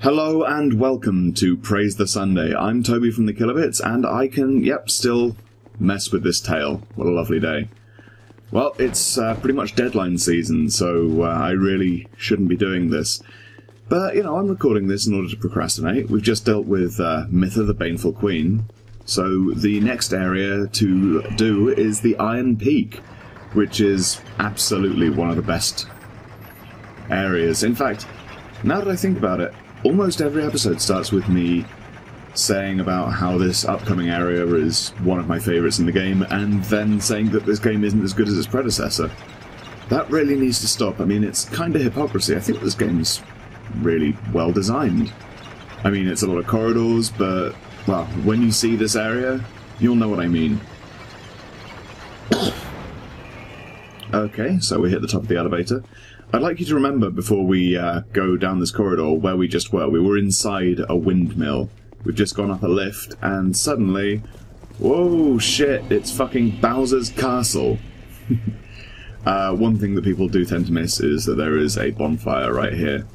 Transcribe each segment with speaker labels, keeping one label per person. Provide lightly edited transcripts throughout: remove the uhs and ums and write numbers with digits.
Speaker 1: Hello and welcome to Praise the Sunday. I'm Toby from the Kilobits, and I can, still mess with this tail. What a lovely day. Well, it's pretty much deadline season, so I really shouldn't be doing this. But, you know, I'm recording this in order to procrastinate. We've just dealt with Mitha, the Baneful Queen. So the next area to do is the Iron Peak, which is absolutely one of the best areas. In fact, now that I think about it, almost every episode starts with me saying about how this upcoming area is one of my favourites in the game, and then saying that this game isn't as good as its predecessor. That really needs to stop. I mean, it's kind of hypocrisy. I think this game's really well designed. I mean, it's a lot of corridors, but, well, when you see this area, you'll know what I mean. Okay, so we hit the top of the elevator. I'd like you to remember, before we go down this corridor, where we just were. We were inside a windmill. We've just gone up a lift, and suddenly... Whoa, shit, it's fucking Bowser's Castle. One thing that people do tend to miss is that there is a bonfire right here.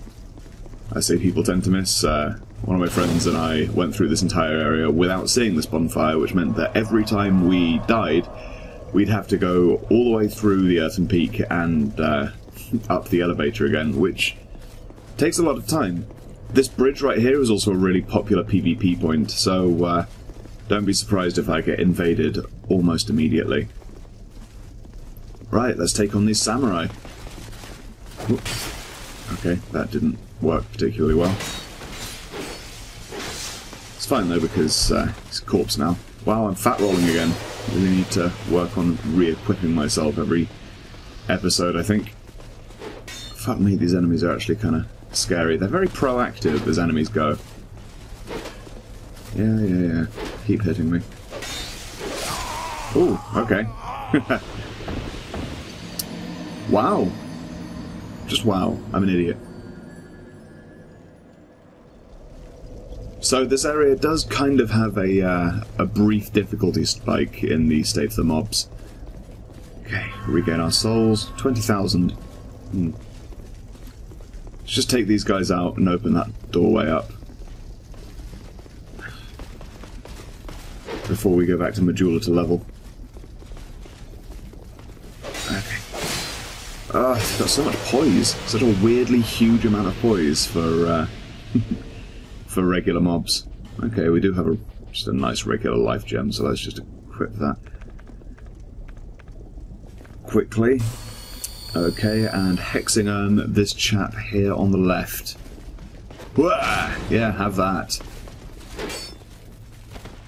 Speaker 1: I say people tend to miss. One of my friends and I went through this entire area without seeing this bonfire, which meant that every time we died, we'd have to go all the way through the Earthen Peak and... up the elevator again, which takes a lot of time. This bridge right here is also a really popular PvP point, so don't be surprised if I get invaded almost immediately. Right, let's take on these samurai. Whoops. Okay, that didn't work particularly well. It's fine though, because it's a corpse now. Wow, I'm fat rolling again. Really need to work on re-equipping myself every episode, I think. Fuck me, these enemies are actually kind of scary. They're very proactive as enemies go. Yeah. Keep hitting me. Ooh, okay. Wow. Just wow. I'm an idiot. So this area does kind of have a brief difficulty spike in the state of the mobs. Okay, regain our souls. 20,000. Let's just take these guys out and open that doorway up. Before we go back to Majula to level. Okay. Oh, it's got so much poise. Such a weirdly huge amount of poise for for regular mobs. Okay, we do have just a nice regular life gem, so let's just equip that quickly. Okay, and hexing on this chap here on the left. Wah! Yeah, have that.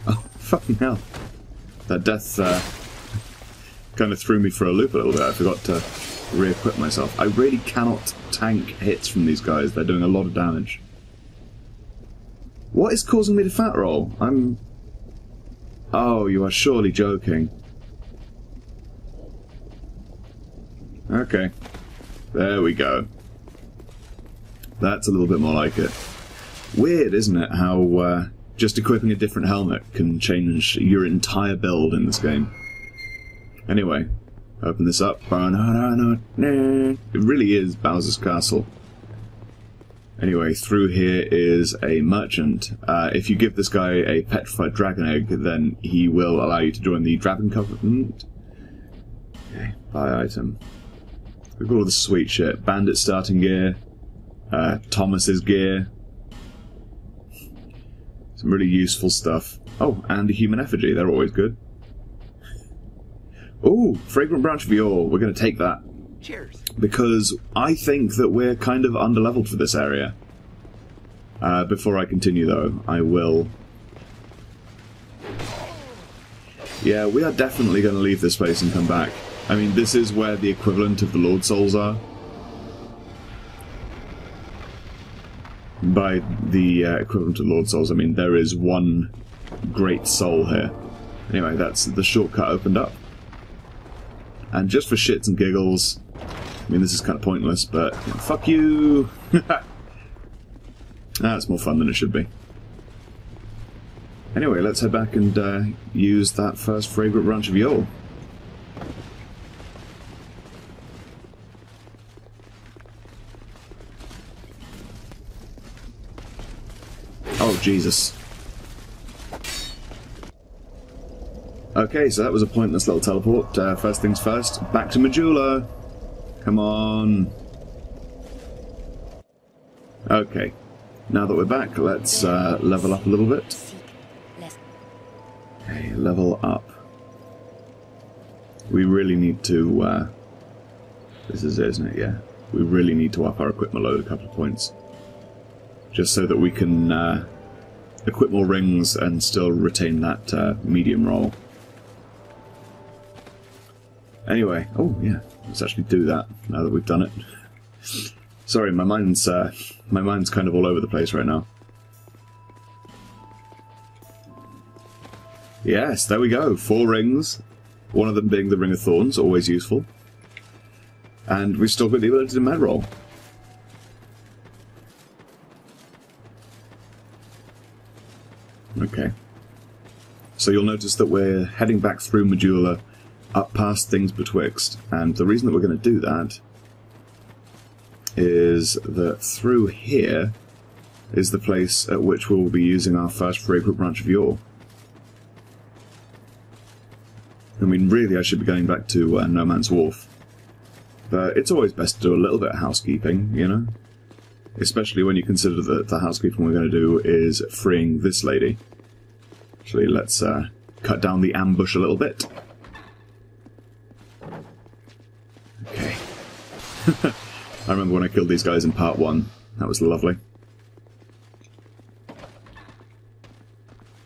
Speaker 1: Oh, fucking hell. That death kind of threw me for a loop a little bit. I forgot to re-equip myself. I really cannot tank hits from these guys. They're doing a lot of damage. What is causing me to fat roll? Oh, you are surely joking. Okay, there we go. That's a little bit more like it. Weird, isn't it, how just equipping a different helmet can change your entire build in this game. Anyway, open this up. It really is Bowser's Castle. Anyway, through here is a merchant. If you give this guy a petrified dragon egg, then he will allow you to join the Dragon Covenant. Okay, buy item. We've got all this sweet shit. Bandit starting gear. Thomas's gear. Some really useful stuff. Oh, and a human effigy. They're always good. Ooh, Fragrant Branch of Yore. We're going to take that.
Speaker 2: Cheers. Because
Speaker 1: I think that we're kind of underleveled for this area. Before I continue, though, I will... Yeah, we are definitely going to leave this place and come back. I mean, this is where the equivalent of the Lord Souls are. By the equivalent of Lord Souls, I mean there is one great soul here. Anyway, that's the shortcut opened up. And just for shits and giggles, I mean this is kind of pointless, but you know, fuck you! That's more fun than it should be. Anyway, let's head back and use that first Fragrant Branch of Yore. Jesus. Okay, so that was a pointless little teleport. First things first, back to Majula. Come on. Okay, now that we're back, let's level up a little bit. Okay, level up. We really need to... this is it, isn't it? Yeah. We really need to up our equipment load a couple of points. Just so that we can equip more rings and still retain that medium roll. Anyway, oh yeah, let's actually do that now that we've done it. Sorry, my mind's kind of all over the place right now. Yes, there we go. 4 rings. One of them being the Ring of Thorns, always useful. And we've still got the ability to med roll. Okay. So you'll notice that we're heading back through Majula, up past things betwixt, and the reason that we're going to do that is that through here is the place at which we'll be using our first Fragrant Branch of Yore. I mean, really I should be going back to No Man's Wharf, but it's always best to do a little bit of housekeeping, you know? Especially when you consider that the housekeeping we're going to do is freeing this lady. Actually, let's cut down the ambush a little bit. Okay. I remember when I killed these guys in part 1. That was lovely.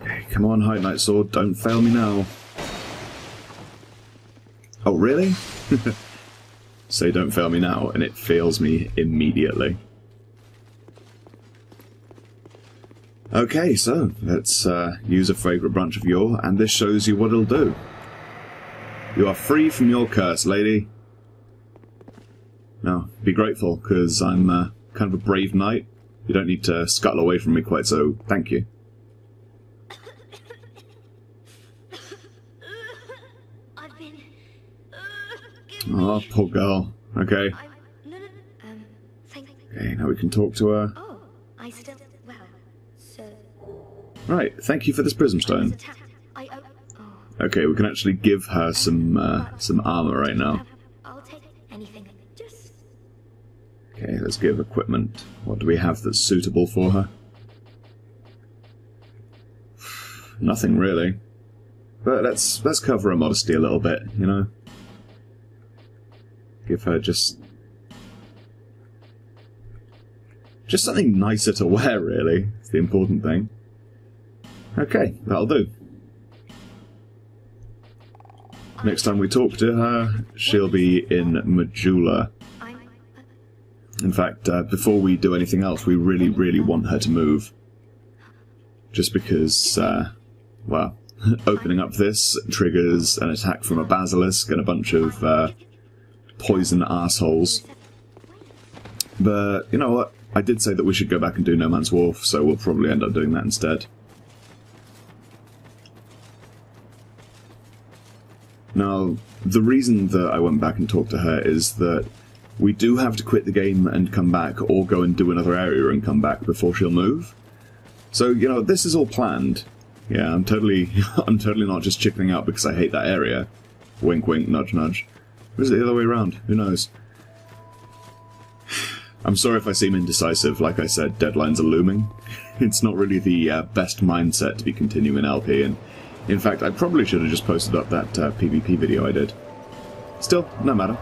Speaker 1: Okay, come on, High Knight Sword, don't fail me now. Oh, really? Say don't fail me now, and it fails me immediately. Okay, so let's use a Fragrant Branch of Yore, and this shows you what it'll do. You are free from your curse, lady. Now, be grateful, because I'm kind of a brave knight. You don't need to scuttle away from me quite so. Thank you. Oh, poor girl. Okay. Okay, now we can talk to her. Right, thank you for this prism stone. Okay, we can actually give her some armor right now. Okay, let's give equipment. What do we have that's suitable for her? Nothing really. But let's cover her modesty a little bit, you know? Give her just something nicer to wear, really. It's the important thing. Okay, that'll do. Next time we talk to her, she'll be in Majula. In fact, before we do anything else, we really, really want her to move. Just because, well, opening up this triggers an attack from a basilisk and a bunch of poison assholes. But, you know what? I did say that we should go back and do No Man's Wharf, so we'll probably end up doing that instead. Now, the reason that I went back and talked to her is that we do have to quit the game and come back, or go and do another area and come back before she'll move. So, you know, this is all planned. Yeah, I'm totally not just chickening out because I hate that area. Wink wink, nudge nudge. Or is it the other way around? Who knows? I'm sorry if I seem indecisive. Like I said, deadlines are looming. It's not really the best mindset to be continuing LP, and in fact, I probably should have just posted up that PvP video I did. Still, no matter.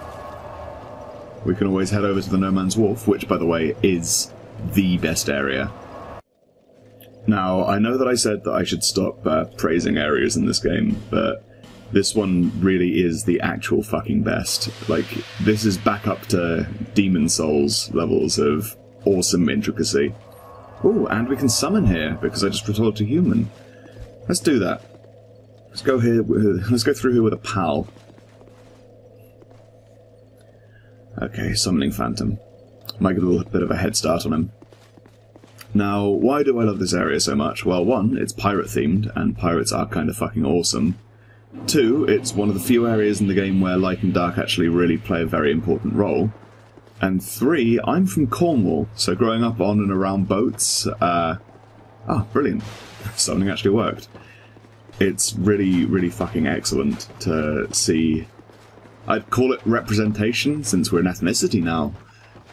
Speaker 1: We can always head over to the No Man's Wharf, which, by the way, is the best area. Now, I know that I said that I should stop praising areas in this game, but this one really is the actual fucking best. Like, this is back up to Demon Souls levels of awesome intricacy. Ooh, and we can summon here, because I just retorted to human. Let's do that. Let's go through here with a pal. Okay, summoning Phantom. Might get a little bit of a head start on him. Now, why do I love this area so much? Well, 1, it's pirate-themed, and pirates are kind of fucking awesome. 2, it's one of the few areas in the game where light and dark actually really play a very important role. And 3, I'm from Cornwall, so growing up on and around boats, Oh, brilliant. Something actually worked. It's really, really fucking excellent to see. I'd call it representation, since we're an ethnicity now,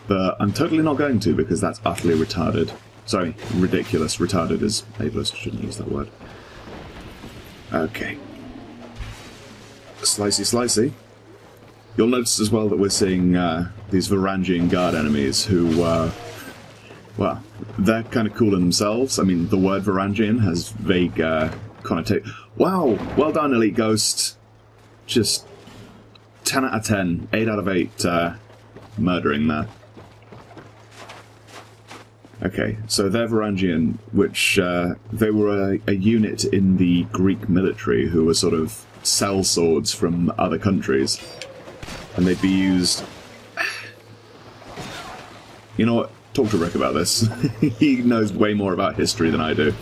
Speaker 1: but I'm totally not going to, because that's utterly retarded. Sorry, ridiculous. Retarded is ableist, shouldn't use that word. Okay. Slicey, slicey. You'll notice as well that we're seeing these Varangian guard enemies who, well, they're kind of cool in themselves. I mean, the word Varangian has vague connotation. Wow! Well done, Elite Ghost. Just 10 out of 10, 8 out of 8 murdering there. Okay, so they're Varangian, which they were a unit in the Greek military who were sort of sellswords from other countries. And they'd be used... You know what? Talk to Rick about this. He knows way more about history than I do.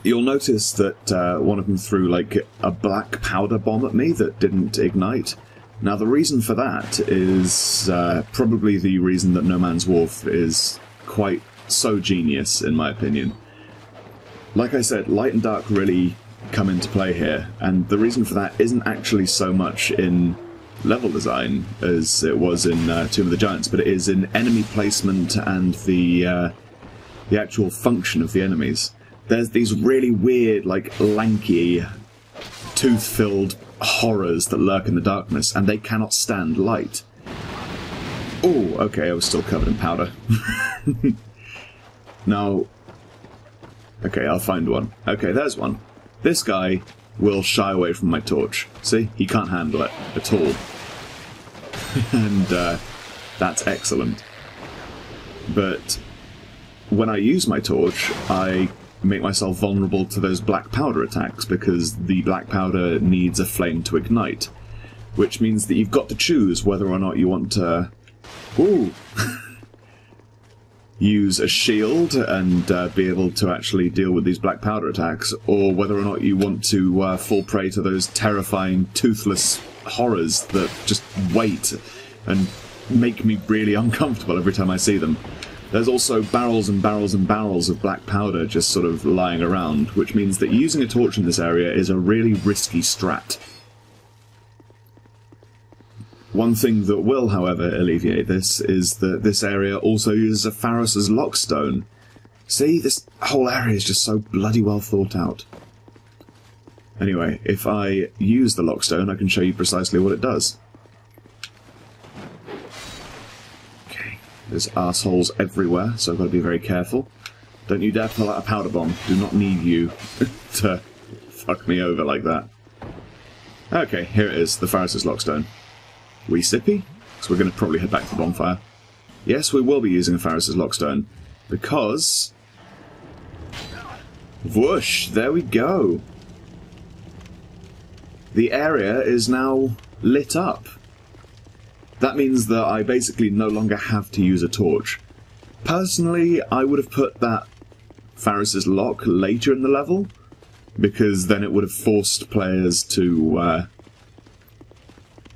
Speaker 1: You'll notice that one of them threw, like, a black powder bomb at me that didn't ignite. Now, the reason for that is probably the reason that No Man's Wharf is quite so genius, in my opinion. Like I said, light and dark really come into play here, and the reason for that isn't actually so much in level design as it was in Tomb of the Giants, but it is in enemy placement and the actual function of the enemies. There's these really weird, like, lanky, tooth-filled horrors that lurk in the darkness, and they cannot stand light. Oh, okay, I was still covered in powder. Now... Okay, I'll find one. Okay, there's one. This guy will shy away from my torch. See? He can't handle it at all. And that's excellent. But when I use my torch, I make myself vulnerable to those black powder attacks, because the black powder needs a flame to ignite. Which means that you've got to choose whether or not you want to... Ooh! use a shield and be able to actually deal with these black powder attacks, or whether or not you want to fall prey to those terrifying toothless horrors that just wait and make me really uncomfortable every time I see them. There's also barrels and barrels and barrels of black powder just sort of lying around, which means that using a torch in this area is a really risky strat. One thing that will, however, alleviate this is that this area also uses a Pharos' lockstone. See, this whole area is just so bloody well thought out. Anyway, if I use the lockstone, I can show you precisely what it does. Okay, there's arseholes everywhere, so I've got to be very careful. Don't you dare pull out a powder bomb. Do not need you to fuck me over like that. Okay, here it is, the Pharos' lockstone. We sippy? So we're going to probably head back to the bonfire. Yes, we will be using a Pharos' lockstone, because... Whoosh! There we go! The area is now lit up. That means that I basically no longer have to use a torch. Personally, I would have put that Pharos' lock later in the level, because then it would have forced players to...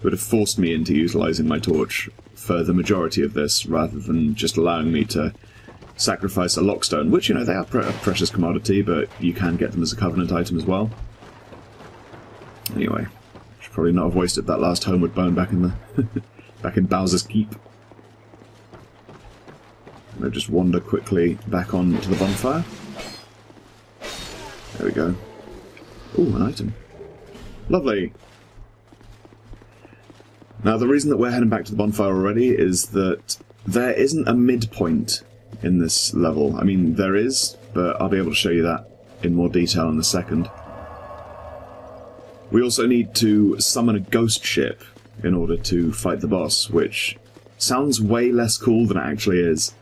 Speaker 1: would have forced me into utilising my torch for the majority of this, rather than just allowing me to sacrifice a lockstone, which, you know, they are a precious commodity, but you can get them as a Covenant item as well. Anyway, should probably not have wasted that last homeward bone back in the back in Bowser's Keep. I'll just wander quickly back on to the bonfire. There we go. Ooh, an item. Lovely! Now, the reason that we're heading back to the bonfire already is that there isn't a midpoint in this level. I mean, there is, but I'll be able to show you that in more detail in a second. We also need to summon a ghost ship in order to fight the boss, which sounds way less cool than it actually is.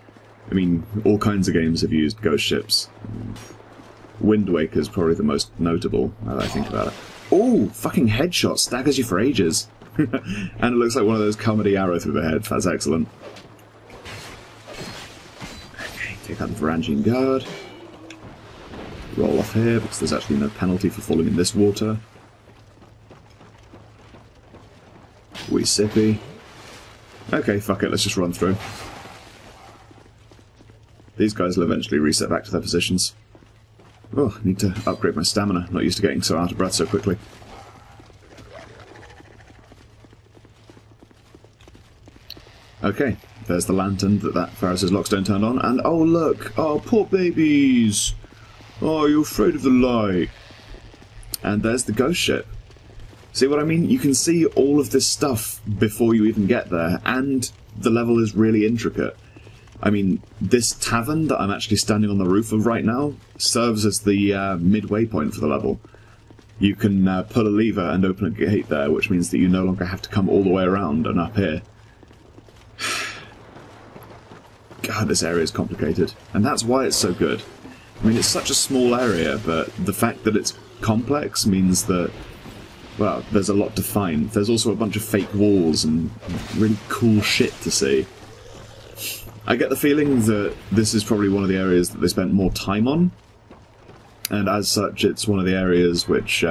Speaker 1: I mean, all kinds of games have used ghost ships. Wind Waker's probably the most notable, now that I think about it. Ooh, fucking headshot, staggers you for ages. And it looks like one of those comedy arrow through the head. That's excellent. Okay, take out the Varangian guard. Roll off here, because there's actually no penalty for falling in this water. Wee sippy. Okay, fuck it, let's just run through. These guys will eventually reset back to their positions. Oh, I need to upgrade my stamina. Not used to getting so out of breath so quickly. Okay, there's the lantern that Ferris's lockstone turned on, and oh look! Oh, poor babies! Oh, you're afraid of the light. And there's the ghost ship. See what I mean? You can see all of this stuff before you even get there, and the level is really intricate. I mean, this tavern that I'm actually standing on the roof of right now serves as the midway point for the level. You can pull a lever and open a gate there, which means that you no longer have to come all the way around and up here. God, this area is complicated. And that's why it's so good. I mean, it's such a small area, but the fact that it's complex means that, well, there's a lot to find. There's also a bunch of fake walls and really cool shit to see. I get the feeling that this is probably one of the areas that they spent more time on, and as such it's one of the areas which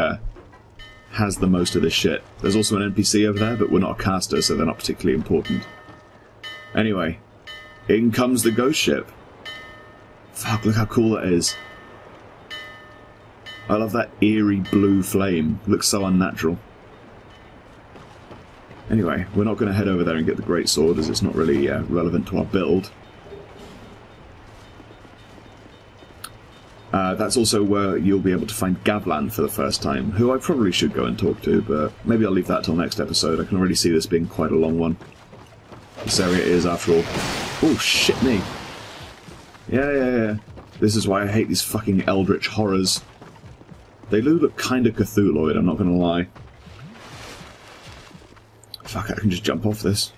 Speaker 1: has the most of this shit. There's also an NPC over there, but we're not a caster, so they're not particularly important. Anyway, in comes the ghost ship. Fuck, look how cool that is. I love that eerie blue flame. Looks so unnatural. Anyway, we're not going to head over there and get the great sword, as it's not really relevant to our build. That's also where you'll be able to find Gavlan for the first time, who I probably should go and talk to, but maybe I'll leave that till next episode. I can already see this being quite a long one. This area is, after all... Oh, shit me! Yeah. This is why I hate these fucking eldritch horrors. They do look kinda Cthulhuoid, I'm not gonna lie. Fuck, I can just jump off this.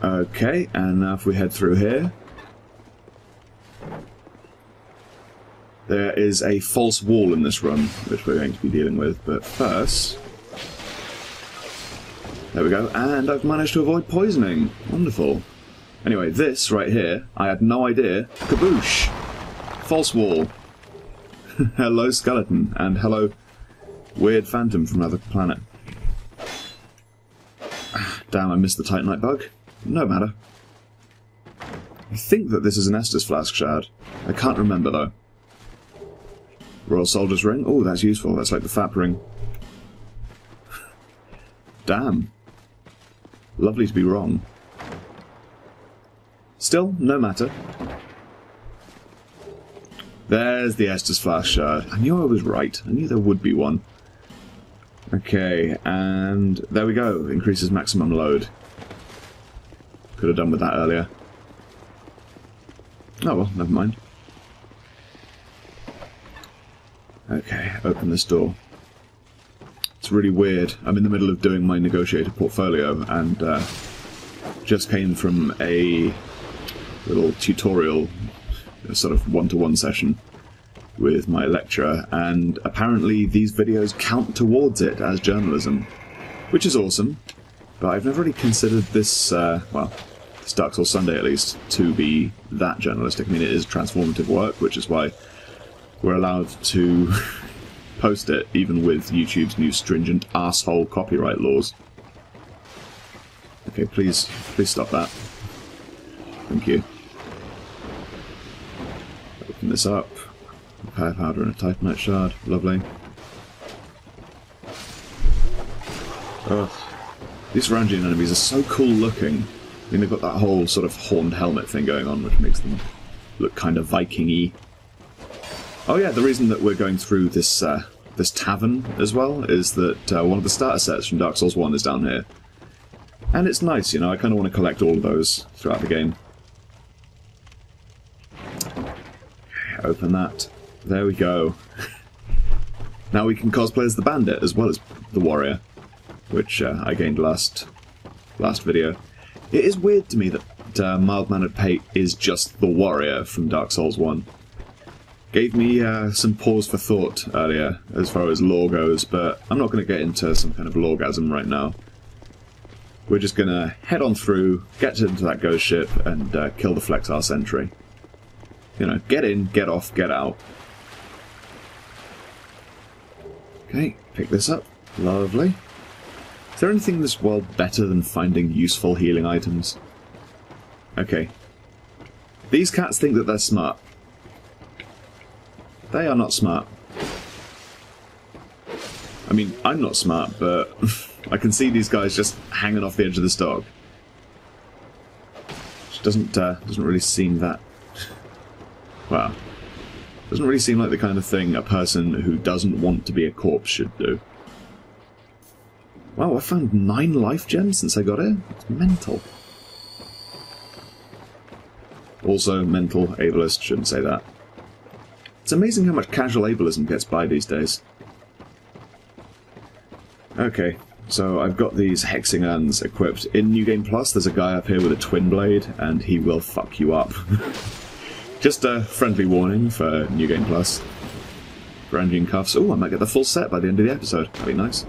Speaker 1: Okay, and now if we head through here... There is a false wall in this room, which we're going to be dealing with, but first... There we go, and I've managed to avoid poisoning. Wonderful. Anyway, this right here, I had no idea. Kaboosh! False wall. Hello, skeleton, and hello, weird phantom from another planet. Damn, I missed the Titanite bug. No matter. I think that this is an Estus Flask shard. I can't remember, though. Royal Soldier's Ring. Oh, that's useful. That's like the FAP ring. Damn. Lovely to be wrong. Still, no matter. There's the Estus Flask shard. I knew I was right. I knew there would be one. Okay, and there we go. Increases maximum load. Could have done with that earlier. Oh well, never mind. Okay, open this door. It's really weird. I'm in the middle of doing my negotiated portfolio and just came from a little tutorial, a sort of one-to-one session with my lecturer, and apparently these videos count towards it as journalism, which is awesome, but I've never really considered this, well, this Dark Souls Sunday at least, to be that journalistic. I mean, it is transformative work, which is why we're allowed to post it, even with YouTube's new stringent asshole copyright laws. Okay, please stop that. Thank you. Open this up. Fire powder and a Titanite shard. Lovely. Oh, these varangian enemies are so cool looking. I mean, they've got that whole sort of horned helmet thing going on, which makes them look kind of Viking-y. Oh yeah, the reason that we're going through this this tavern as well is that one of the starter sets from Dark Souls 1 is down here. And it's nice, you know, I kind of want to collect all of those throughout the game. Okay, open that. There we go. Now we can cosplay as the bandit as well as the warrior, which I gained last video. It is weird to me that Mild-Mannered Pate is just the warrior from Dark Souls 1. Gave me some pause for thought earlier as far as lore goes, but I'm not going to get into some kind of loregasm right now. We're just going to head on through, get into that ghost ship, and kill the Flexile Sentry. You know, get in, get off, get out. Okay, pick this up. Lovely. Is there anything in this world better than finding useful healing items? Okay. These cats think that they're smart. They are not smart. I mean, I'm not smart, but I can see these guys just hanging off the edge of this dog. Which doesn't really seem that... Well, doesn't really seem like the kind of thing a person who doesn't want to be a corpse should do. Wow, I found 9 life gems since I got here. It's mental. Also, mental, ableist, shouldn't say that. It's amazing how much casual ableism gets by these days. Okay, so I've got these hexing urns equipped. In New Game Plus, there's a guy up here with a twin blade, and he will fuck you up. Just a friendly warning for New Game Plus. Varangian cuffs. Oh, I might get the full set by the end of the episode. That'd be nice.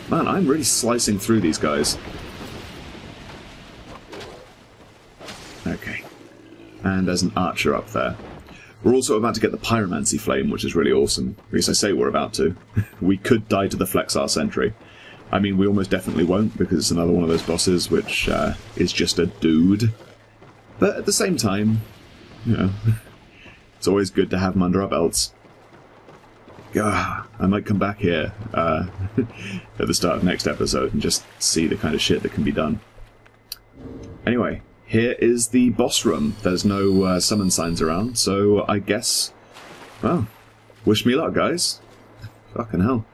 Speaker 1: Man, I'm really slicing through these guys. Okay. And there's an archer up there. We're also about to get the Pyromancy flame, which is really awesome. At least I say we're about to. We could die to the Flexile Sentry. I mean, we almost definitely won't, because it's another one of those bosses which is just a dude. But at the same time, you know, it's always good to have them under our belts. I might come back here at the start of next episode and just see the kind of shit that can be done. Anyway, here is the boss room. There's no summon signs around, so I guess... Well, wish me luck, guys. Fucking hell.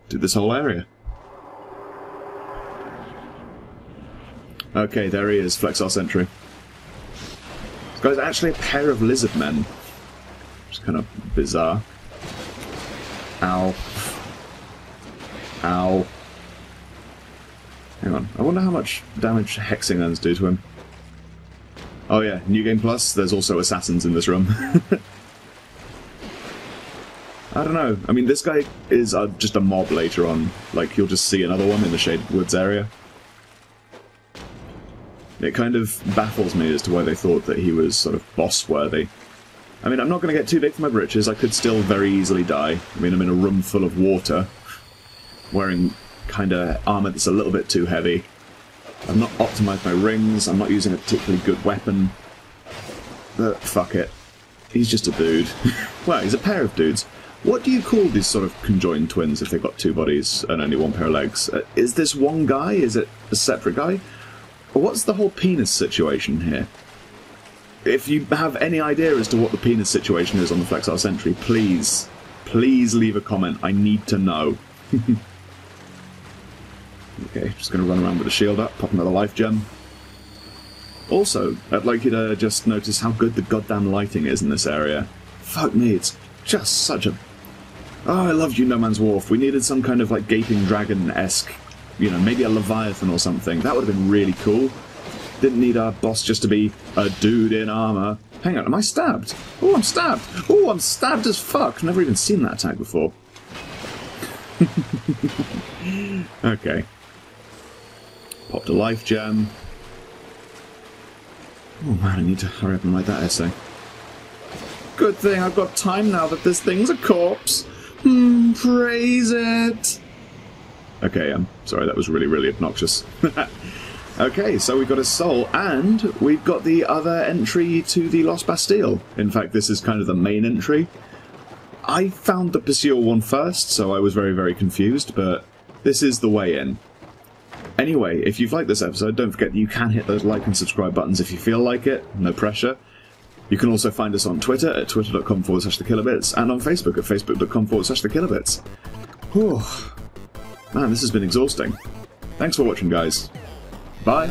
Speaker 1: Do this whole area. Okay, there he is, Flexile Sentry. This guy's actually a pair of lizard men. Which is kind of bizarre. Ow. Ow. Hang on. I wonder how much damage hexing urns do to him. Oh yeah, New Game Plus, there's also assassins in this room. I don't know. I mean, this guy is just a mob later on. Like, you'll just see another one in the Shaded Woods area. It kind of baffles me as to why they thought that he was sort of boss-worthy. I mean, I'm not going to get too big for my britches. I could still very easily die. I mean, I'm in a room full of water, wearing kind of armour that's a little bit too heavy. I've not optimised my rings. I'm not using a particularly good weapon. But fuck it. He's just a dude. Well, he's a pair of dudes. What do you call these sort of conjoined twins if they've got 2 bodies and only 1 pair of legs? Is this one guy? Is it a separate guy? Or what's the whole penis situation here? If you have any idea as to what the penis situation is on the Flexile Sentry, please leave a comment. I need to know. Okay, just going to run around with the shield up, pop another life gem. Also, I'd like you to just notice how good the goddamn lighting is in this area. Fuck me, it's just such a... Oh, I loved you, No Man's Wharf. We needed some kind of, like, gaping dragon-esque, you know, maybe a Leviathan or something. That would have been really cool. Didn't need our boss just to be a dude in armour. Hang on, am I stabbed? Oh, I'm stabbed! Oh, I'm stabbed as fuck! Never even seen that attack before. Okay. Popped a life gem. Oh man, I need to hurry up and write that essay. Good thing I've got time now that this thing's a corpse. Praise it! Okay, I'm sorry, that was really, really obnoxious. Okay, so we've got a soul, and we've got the other entry to the Lost Bastille. In fact, this is kind of the main entry. I found the Pursuer one first, so I was very, very confused, but this is the way in. Anyway, if you've liked this episode, don't forget that you can hit those like and subscribe buttons if you feel like it, no pressure. You can also find us on Twitter at twitter.com/thekillerbits, and on Facebook at facebook.com/thekillerbits. Whew. Man, this has been exhausting. Thanks for watching, guys. Bye.